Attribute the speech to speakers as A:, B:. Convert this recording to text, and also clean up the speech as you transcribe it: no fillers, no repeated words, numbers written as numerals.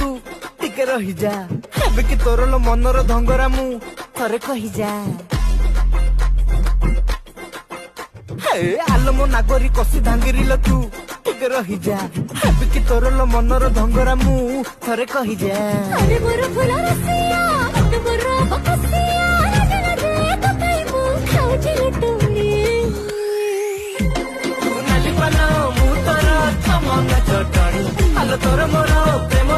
A: तू टिके रही जा हेबे कि तोर लो मनर धंगरा मु थरे कही जा हे आलो मो नागरी कसी धांगिरी लो तू टिके रही जा हेबे कि तोर लो मनर धंगरा मु थरे कही जा
B: अरे मोर फुल रसिया मत मोर बकसिया राजा राजा तो कई मु खाउची लटुली
A: तू नाली पाना मु तोर थमंगा चटणी आलो तोर मोर प्रेम